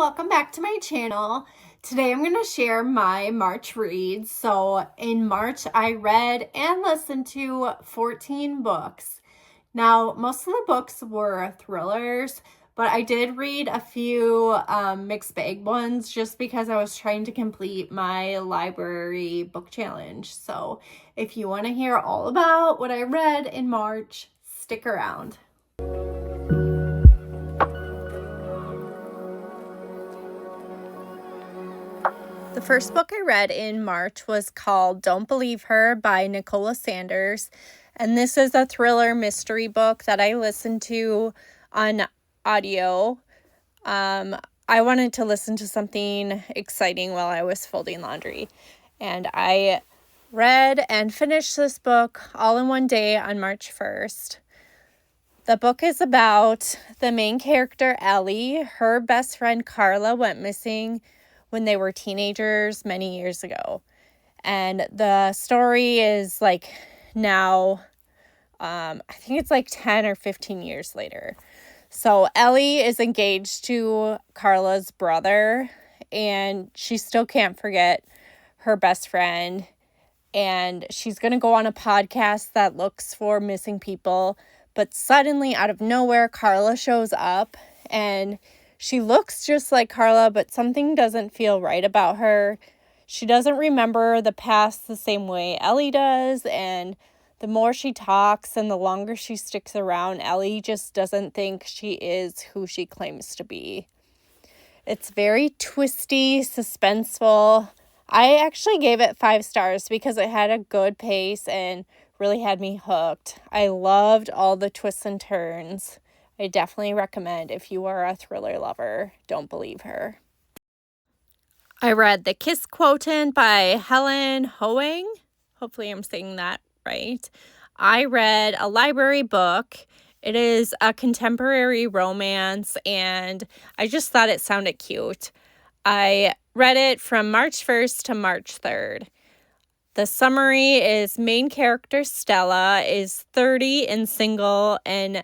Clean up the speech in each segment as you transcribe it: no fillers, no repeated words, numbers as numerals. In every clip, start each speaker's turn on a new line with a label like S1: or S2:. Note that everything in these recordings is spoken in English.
S1: welcome back to my channel. Today I'm going to share my March reads. So in March I read and listened to 14 books. Now most of the books were thrillers, but I did read a few mixed bag ones just because I was trying to complete my library book challenge. So if you want to hear all about what I read in March, stick around. The first book I read in March was called Don't Believe Her by Nicola Sanders. And this is a thriller mystery book that I listened to on audio. I wanted to listen to something exciting while I was folding laundry. And I read and finished this book all in one day on March 1st. The book is about the main character, Ellie. Her best friend, Carla, went missing when they were teenagers many years ago. And the story is now, I think it's 10 or 15 years later. So Ellie is engaged to Carla's brother, and she still can't forget her best friend. And she's going to go on a podcast that looks for missing people. But suddenly, out of nowhere, Carla shows up, and she looks just like Carla, but something doesn't feel right about her. She doesn't remember the past the same way Ellie does, and the more she talks and the longer she sticks around, Ellie just doesn't think she is who she claims to be. It's very twisty, suspenseful. I actually gave it 5 stars because it had a good pace and really had me hooked. I loved all the twists and turns. I definitely recommend if you are a thriller lover, Don't Believe Her. I read The Kiss Quotient by Helen Hoang. Hopefully I'm saying that right. I read a library book. It is a contemporary romance, and I just thought it sounded cute. I read it from March 1st to March 3rd. The summary is main character Stella is 30 and single, and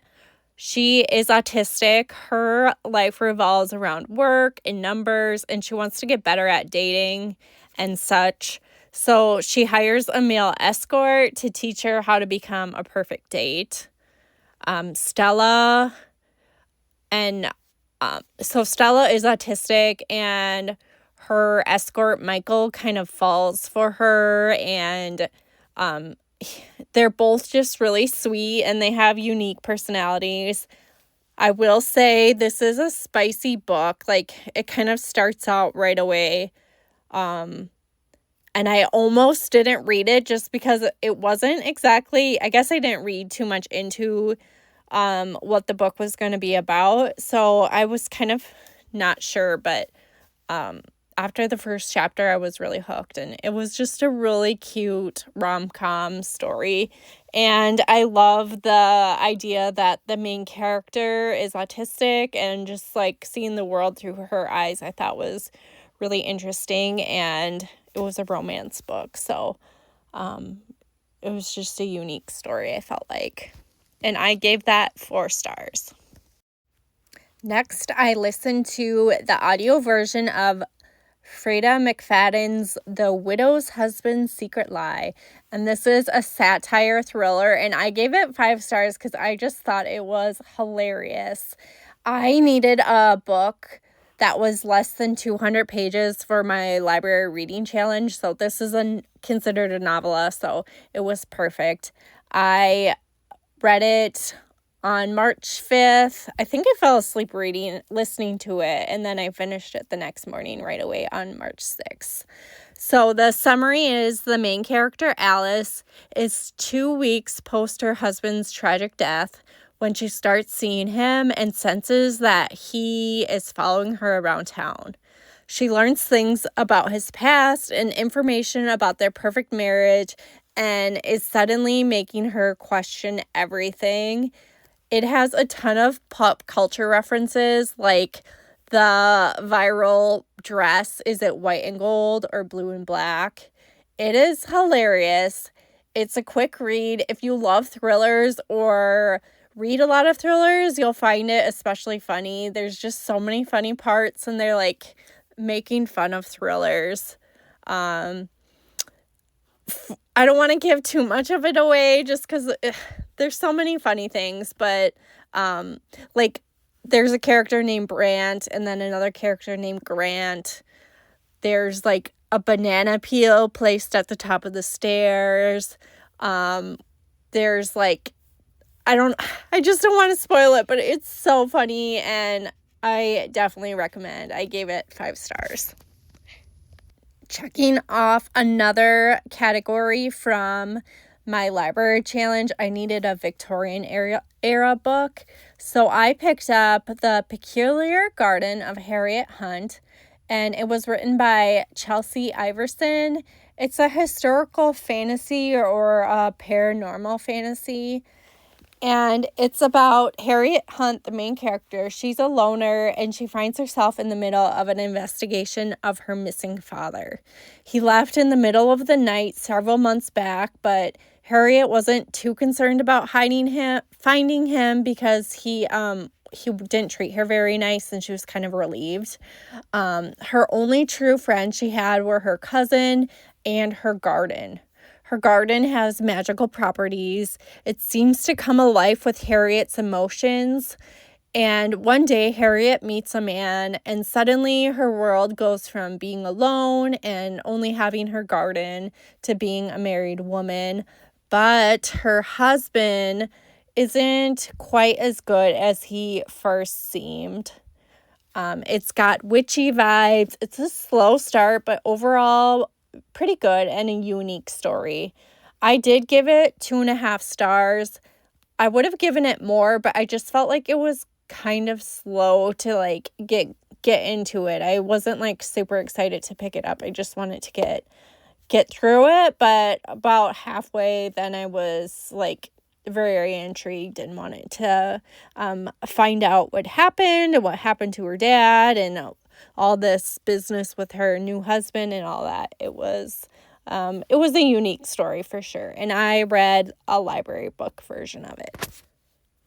S1: she is autistic. Her life revolves around work and numbers, and she wants to get better at dating and such. So she hires a male escort to teach her how to become a perfect date. Stella is autistic, and her escort, Michael, kind of falls for her, and they're both just really sweet, and they have unique personalities. I will say this is a spicy book. It kind of starts out right away. And I almost didn't read it just because it wasn't exactly, I guess I didn't read too much into what the book was going to be about. So I was kind of not sure, but after the first chapter, I was really hooked, and it was just a really cute rom-com story. And I love the idea that the main character is autistic, and just seeing the world through her eyes, I thought was really interesting, and it was a romance book. So it was just a unique story, I felt like. And I gave that 4 stars. Next, I listened to the audio version of Freda McFadden's The Widow's Husband's Secret Lie. And this is a satire thriller, and I gave it 5 stars because I just thought it was hilarious. I needed a book that was less than 200 pages for my library reading challenge, so this is considered a novella, so it was perfect. I read it on March 5th. I think I fell asleep listening to it, and then I finished it the next morning right away on March 6th. So the summary is the main character, Alice, is 2 weeks post her husband's tragic death when she starts seeing him and senses that he is following her around town. She learns things about his past and information about their perfect marriage, and is suddenly making her question everything. It has a ton of pop culture references, like the viral dress. Is it white and gold or blue and black? It is hilarious. It's a quick read. If you love thrillers or read a lot of thrillers, you'll find it especially funny. There's just so many funny parts, and they're like making fun of thrillers. I don't want to give too much of it away just because there's so many funny things, but like there's a character named Brant and then another character named Grant. There's like a banana peel placed at the top of the stairs. There's like, I just don't want to spoil it, but it's so funny and I definitely recommend. I gave it 5 stars. Checking off another category from my library challenge, I needed a Victorian era book. So I picked up The Peculiar Garden of Harriet Hunt, and it was written by Chelsea Iverson. It's a historical fantasy or a paranormal fantasy. And it's about Harriet Hunt, the main character. She's a loner, and she finds herself in the middle of an investigation of her missing father. He left in the middle of the night several months back, but Harriet wasn't too concerned about finding him because he didn't treat her very nice, and she was kind of relieved. Her only true friends she had were her cousin and her garden. Her garden has magical properties. It seems to come alive with Harriet's emotions. And one day, Harriet meets a man, and suddenly her world goes from being alone and only having her garden to being a married woman. But her husband isn't quite as good as he first seemed. It's got witchy vibes. It's a slow start, but overall pretty good and a unique story. I did give it 2.5 stars. I would have given it more, but I just felt like it was kind of slow to like get into it. I wasn't like super excited to pick it up. I just wanted to get through it, but about halfway then I was like very intrigued and wanted to find out what happened and what happened to her dad and all this business with her new husband and all that. It was a unique story for sure. And I read a library book version of it.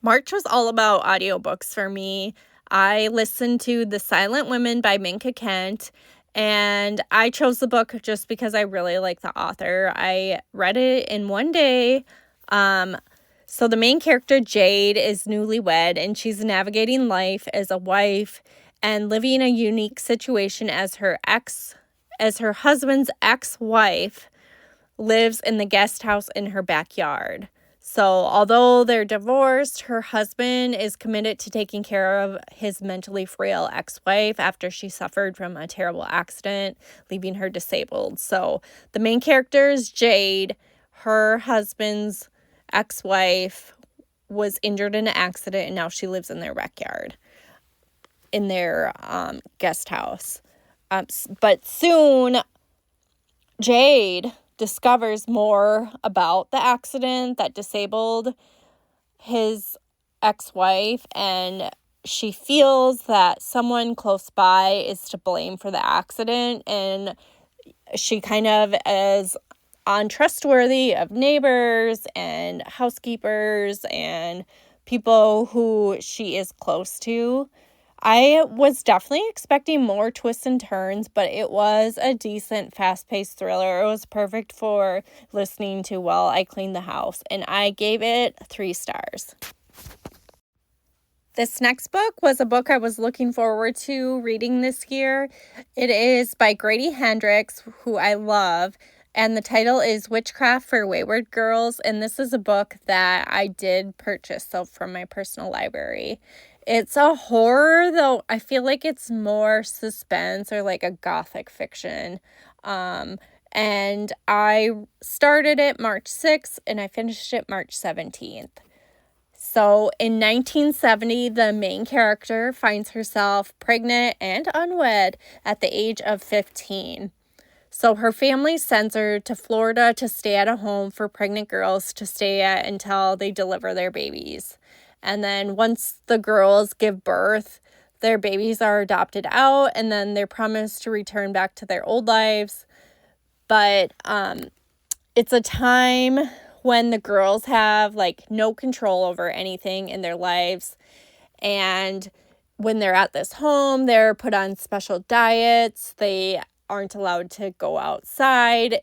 S1: March was all about audiobooks for me. I listened to The Silent Women by Minka Kent, and I chose the book just because I really like the author. I read it in one day. So the main character, Jade, is newlywed, and she's navigating life as a wife and living a unique situation as her husband's ex-wife lives in the guest house in her backyard. So although they're divorced, her husband is committed to taking care of his mentally frail ex-wife after she suffered from a terrible accident, leaving her disabled. So the main character is Jade. Her husband's ex-wife was injured in an accident, and now she lives in their backyard, in their guest house. But soon, Jade discovers more about the accident that disabled his ex-wife, and she feels that someone close by is to blame for the accident, and she kind of is untrustworthy of neighbors and housekeepers and people who she is close to. I was definitely expecting more twists and turns, but it was a decent, fast-paced thriller. It was perfect for listening to while I cleaned the house, and I gave it 3 stars. This next book was a book I was looking forward to reading this year. It is by Grady Hendrix, who I love, and the title is Witchcraft for Wayward Girls, and this is a book that I did purchase from my personal library. It's a horror, though I feel like it's more suspense or like a gothic fiction. And I started it March 6th and I finished it March 17th. So in 1970, the main character finds herself pregnant and unwed at the age of 15. So her family sends her to Florida to stay at a home for pregnant girls to stay at until they deliver their babies. And then once the girls give birth, their babies are adopted out, and then they're promised to return back to their old lives. But it's a time when the girls have like no control over anything in their lives. And when they're at this home, they're put on special diets. They aren't allowed to go outside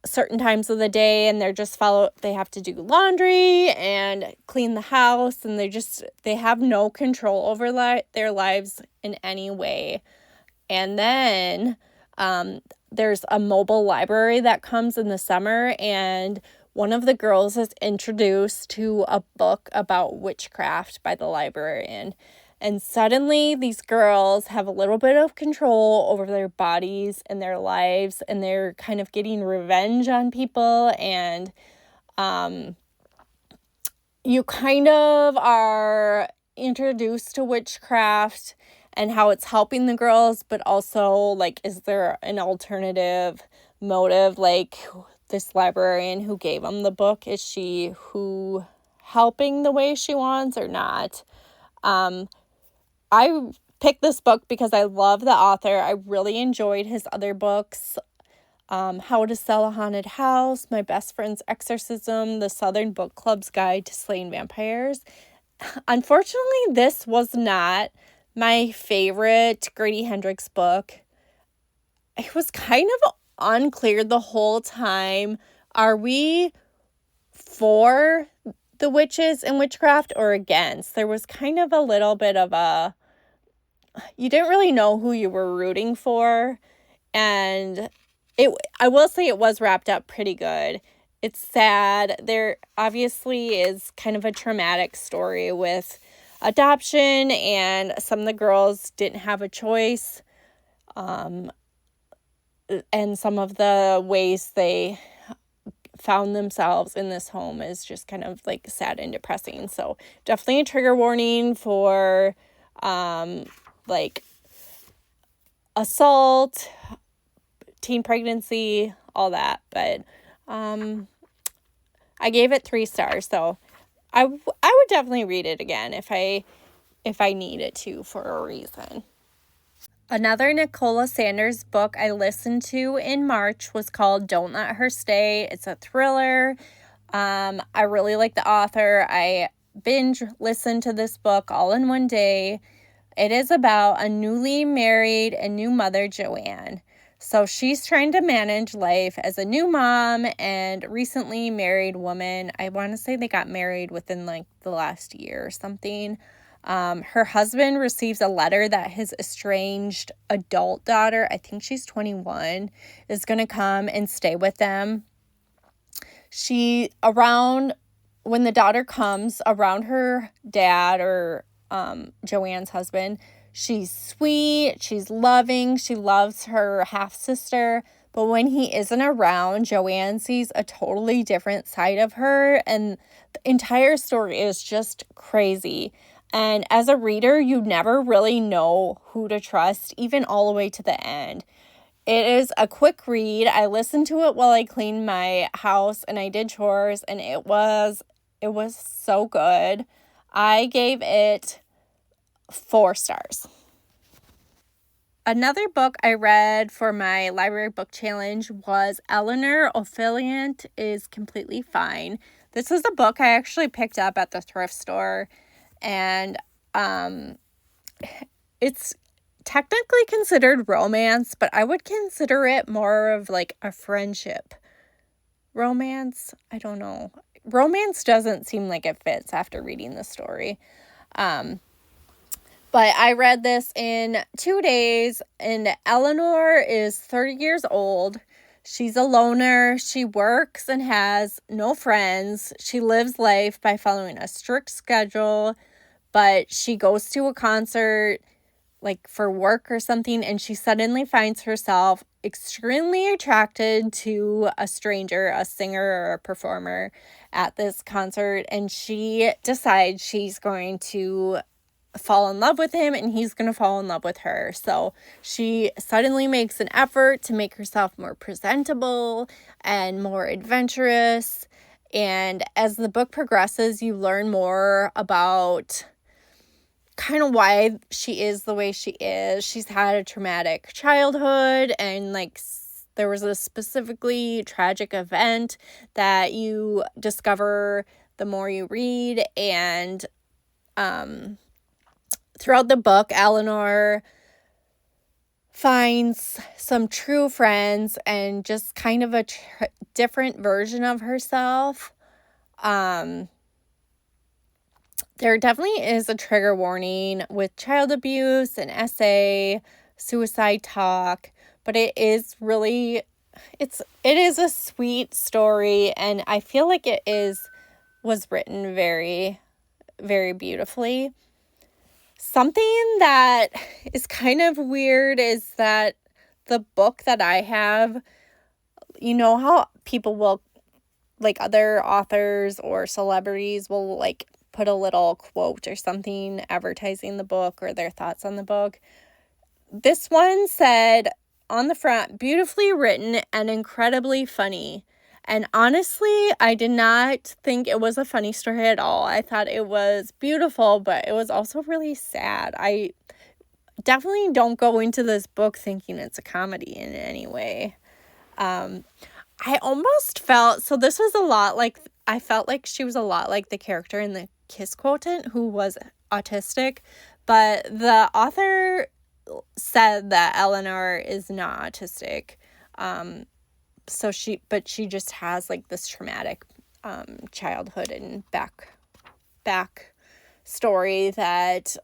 S1: certain times of the day, and they have to do laundry and clean the house, and they have no control over their lives in any way. And then there's a mobile library that comes in the summer, and one of the girls is introduced to a book about witchcraft by the librarian. And suddenly these girls have a little bit of control over their bodies and their lives, and they're kind of getting revenge on people. And you kind of are introduced to witchcraft and how it's helping the girls, but also, like, is there an alternative motive? Like, this librarian who gave them the book, is she helping the way she wants or not? I picked this book because I love the author. I really enjoyed his other books. How to Sell a Haunted House, My Best Friend's Exorcism, The Southern Book Club's Guide to Slaying Vampires. Unfortunately, this was not my favorite Grady Hendrix book. It was kind of unclear the whole time. Are we for the witches and witchcraft or against? There was kind of a little bit of you didn't really know who you were rooting for. And I will say it was wrapped up pretty good. It's sad. There obviously is kind of a traumatic story with adoption, and some of the girls didn't have a choice. And some of the ways they found themselves in this home is just kind of like sad and depressing. So definitely a trigger warning for like assault, teen pregnancy, all that. But I gave it 3 stars, so I would definitely read it again if I needed to for a reason. Another Nicola Sanders book I listened to in March was called Don't Let Her Stay. It's a thriller. I really like the author. I binge listened to this book all in one day. It is about a newly married and new mother, Joanne. So she's trying to manage life as a new mom and recently married woman. I want to say they got married within like the last year or something. Her husband receives a letter that his estranged adult daughter, I think she's 21, is going to come and stay with them. When the daughter comes around her dad or Joanne's husband, she's sweet, she's loving, she loves her half-sister, but when he isn't around, Joanne sees a totally different side of her, and the entire story is just crazy. And as a reader, you never really know who to trust, even all the way to the end. It is a quick read. I listened to it while I cleaned my house and I did chores, and it was so good. I gave it 4 stars. Another book I read for my library book challenge was Eleanor Oliphant is Completely Fine. This is a book I actually picked up at the thrift store, and it's technically considered romance, but I would consider it more of like a friendship romance. I don't know. Romance doesn't seem like it fits after reading the story. But I read this in 2 days, and Eleanor is 30 years old. She's a loner. She works and has no friends. She lives life by following a strict schedule, but she goes to a concert like for work or something, and she suddenly finds herself extremely attracted to a stranger, a singer or a performer at this concert, and she decides she's going to fall in love with him and he's going to fall in love with her. So she suddenly makes an effort to make herself more presentable and more adventurous, and as the book progresses, you learn more about kind of why she is the way she is. She's had a traumatic childhood, and like there was a specifically tragic event that you discover the more you read. And throughout the book, Eleanor finds some true friends and just kind of a different version of herself. There definitely is a trigger warning with child abuse and SA, suicide talk, but it is a sweet story, and I feel like was written very, very beautifully. Something that is kind of weird is that the book that I have, you know how people will, like other authors or celebrities will like put a little quote or something advertising the book or their thoughts on the book. This one said on the front, beautifully written and incredibly funny. And honestly, I did not think it was a funny story at all. I thought it was beautiful, but it was also really sad. I definitely don't go into this book thinking it's a comedy in any way. I almost felt, so this was a lot like, I felt like she was a lot like the character in The Kiss Quotient who was autistic, but the author said that Eleanor is not autistic. But she just has like this traumatic childhood and back story that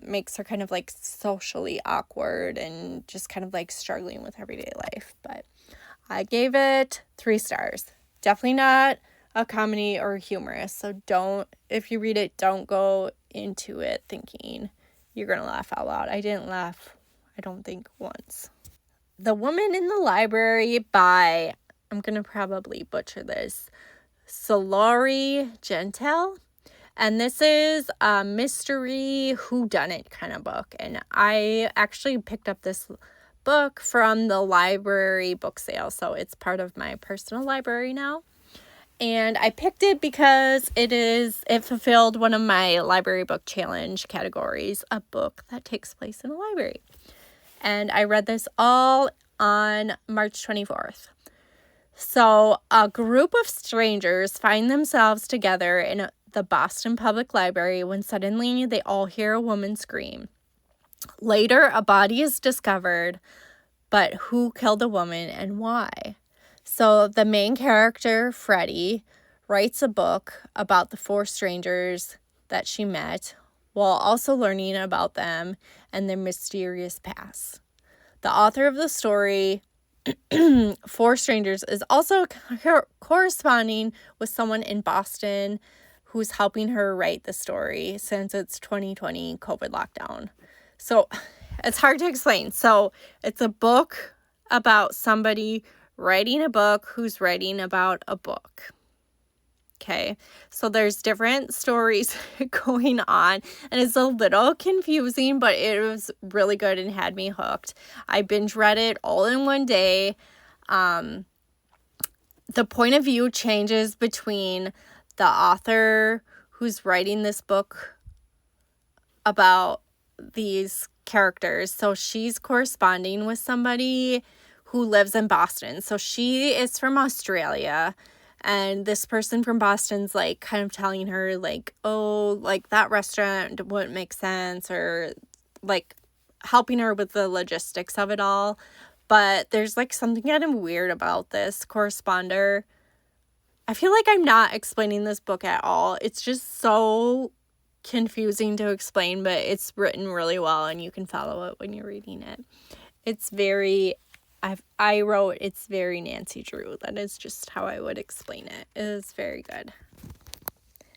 S1: makes her kind of like socially awkward and just kind of like struggling with everyday life. But I gave it 3 stars. Definitely not a comedy or humorous. So if you read it, don't go into it thinking you're going to laugh out loud. I didn't laugh, I don't think, once. The Woman in the Library by, I'm going to probably butcher this, Solari Gentile. And this is a mystery whodunit kind of book. And I actually picked up this book from the library book sale. So it's part of my personal library now. And I picked it because it fulfilled one of my library book challenge categories, a book that takes place in a library. And I read this all on March 24th. So a group of strangers find themselves together in the Boston Public Library when suddenly they all hear a woman scream. Later, a body is discovered, but who killed the woman and why? So the main character, Freddie, writes a book about the 4 strangers that she met while also learning about them and their mysterious past. The author of the story, 4 Strangers, is also corresponding with someone in Boston who's helping her write the story since it's 2020 COVID lockdown. So it's hard to explain. So it's a book about somebody writing a book who's writing about a book. Okay, so there's different stories going on, and it's a little confusing, but it was really good and had me hooked. I binge read it all in one day. The point of view changes between the author who's writing this book about these characters. So she's corresponding with somebody who lives in Boston. So she is from Australia. And this person from Boston's like kind of telling her like, oh, like that restaurant wouldn't make sense, or like helping her with the logistics of it all. But there's like something kind of weird about this corresponder. I feel like I'm not explaining this book at all. It's just so confusing to explain, but it's written really well and you can follow it when you're reading it. It's very... I wrote, it's very Nancy Drew. That is just how I would explain it. It is very good.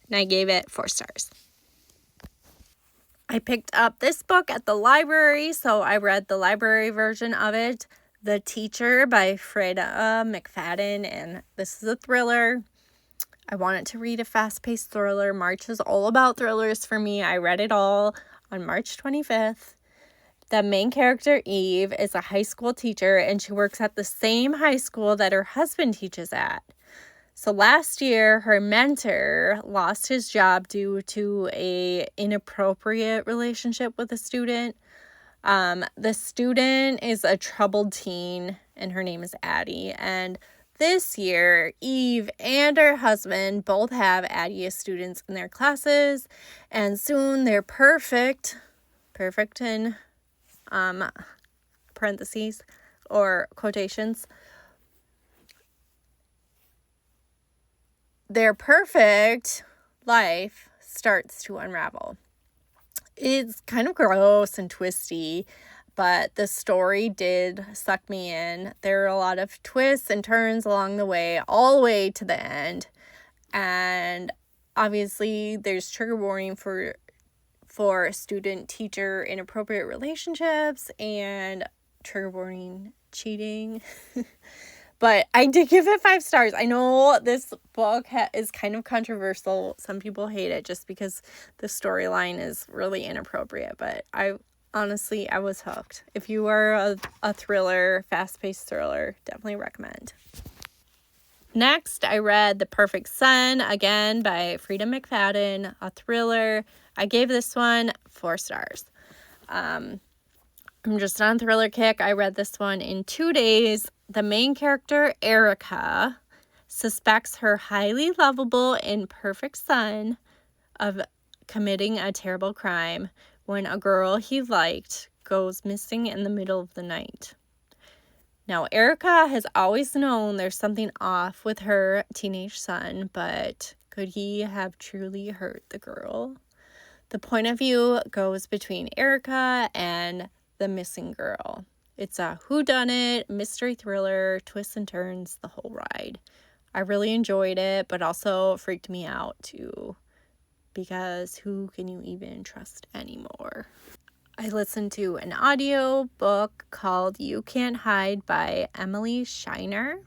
S1: And I gave it 4 stars. I picked up this book at the library, so I read the library version of it, The Teacher by Freda McFadden, and this is a thriller. I wanted to read a fast-paced thriller. March is all about thrillers for me. I read it all on March 25th. The main character, Eve, is a high school teacher, and she works at the same high school that her husband teaches at. So last year, her mentor lost his job due to an inappropriate relationship with a student. The student is a troubled teen, and her name is Addie. And this year, Eve and her husband both have Addie as students in their classes, and soon they're perfect in parentheses or quotations. Their perfect life starts to unravel. It's kind of gross and twisty, but the story did suck me in. There are a lot of twists and turns along the way, all the way to the end. And obviously there's trigger warning for student-teacher inappropriate relationships and trigger warning cheating. But I did give it 5 stars. I know this book is kind of controversial. Some people hate it just because the storyline is really inappropriate. But I was hooked. If you are a thriller, fast-paced thriller, definitely recommend. Next, I read The Perfect Son, again by Frida McFadden, a thriller. I gave this one 4 stars. I'm just on a thriller kick. I read this one in 2 days. The main character, Erica, suspects her highly lovable and perfect son of committing a terrible crime when a girl he liked goes missing in the middle of the night. Now, Erica has always known there's something off with her teenage son, but could he have truly hurt the girl? The point of view goes between Erica and the missing girl. It's a whodunit, mystery thriller, twists and turns, the whole ride. I really enjoyed it, but also freaked me out too, because who can you even trust anymore? I listened to an audio book called You Can't Hide by Emily Shiner,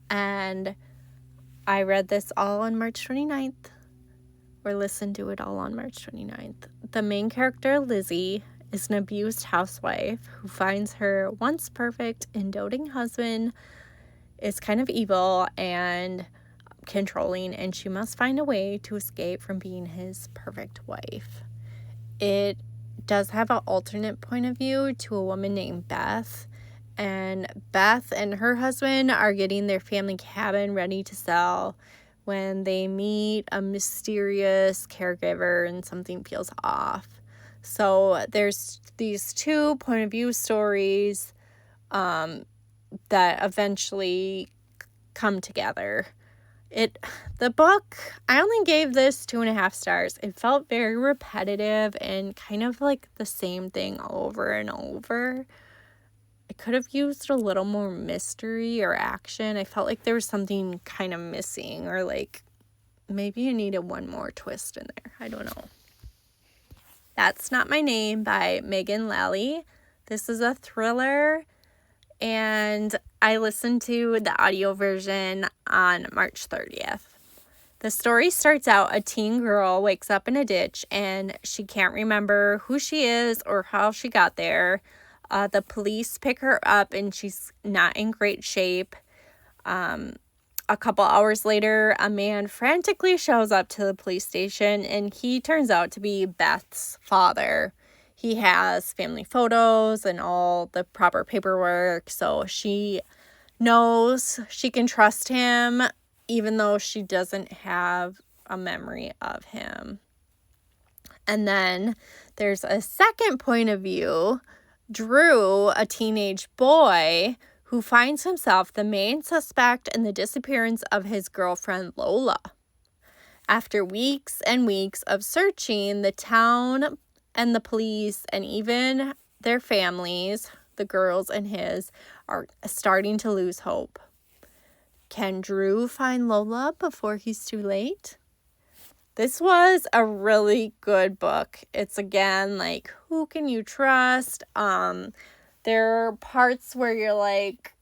S1: and I read this all on March 29th, or listened to it all on March 29th. The main character, Lizzie, is an abused housewife who finds her once perfect and doting husband is kind of evil and controlling, and she must find a way to escape from being his perfect wife. It does have an alternate point of view to a woman named Beth, and Beth and her husband are getting their family cabin ready to sell when they meet a mysterious caregiver and something feels off. So there's these 2 point of view stories that eventually come together. The book, I only gave this 2.5 stars. It felt very repetitive and kind of like the same thing over and over. I could have used a little more mystery or action. I felt like there was something kind of missing, or like maybe you needed one more twist in there. I don't know. That's Not My Name by Megan Lally. This is a thriller, and I listened to the audio version on March 30th. The story starts out, a teen girl wakes up in a ditch and she can't remember who she is or how she got there. The police pick her up and she's not in great shape. A couple hours later, a man frantically shows up to the police station, and he turns out to be Beth's father. He has family photos and all the proper paperwork, so she knows she can trust him, even though she doesn't have a memory of him. And then there's a second point of view. Drew, a teenage boy, who finds himself the main suspect in the disappearance of his girlfriend Lola. After weeks and weeks of searching, the town and the police and even their families, the girls and his, are starting to lose hope. Can Drew find Lola before he's too late? This was a really good book. It's, again, like, who can you trust? There are parts where you're like,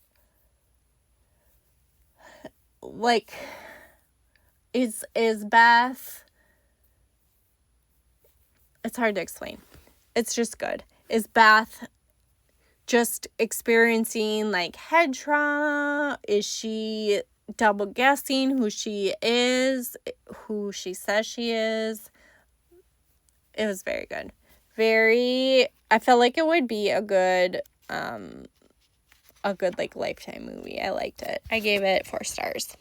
S1: is Beth, it's hard to explain. It's just good. Is Beth just experiencing like head trauma? Is she double guessing who she is, who she says she is? It was very good. I felt like it would be a good a good like Lifetime movie. I liked it. I gave it 4 stars.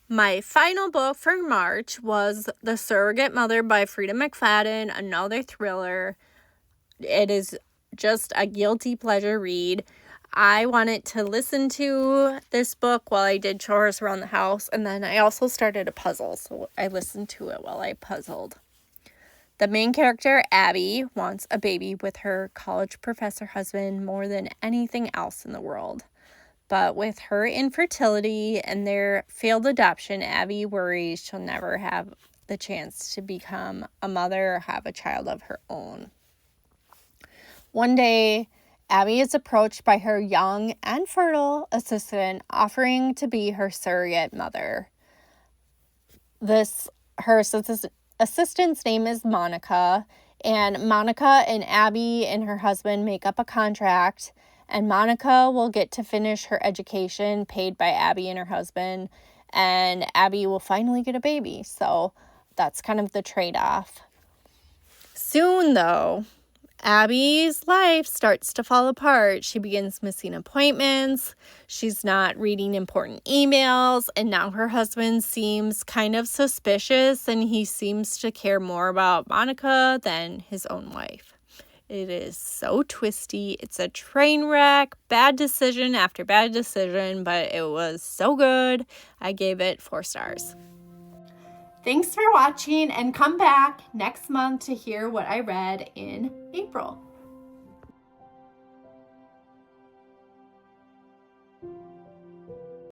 S1: My final book for March was The Surrogate Mother by Frida McFadden, another thriller. It is just a guilty pleasure read. I wanted to listen to this book while I did chores around the house, and then I also started a puzzle, so I listened to it while I puzzled. The main character, Abby, wants a baby with her college professor husband more than anything else in the world. But with her infertility and their failed adoption, Abby worries she'll never have the chance to become a mother or have a child of her own. One day, Abby is approached by her young and fertile assistant offering to be her surrogate mother. Her assistant's name is Monica, and Monica and Abby and her husband make up a contract, and Monica will get to finish her education paid by Abby and her husband, and Abby will finally get a baby. So that's kind of the trade-off. Soon, though, Abby's life starts to fall apart. She begins missing appointments. She's not reading important emails. And now her husband seems kind of suspicious, and he seems to care more about Monica than his own wife. It is so twisty. It's a train wreck. Bad decision after bad decision, but it was so good. I gave it 4 stars. Thanks for watching, and come back next month to hear what I read in April.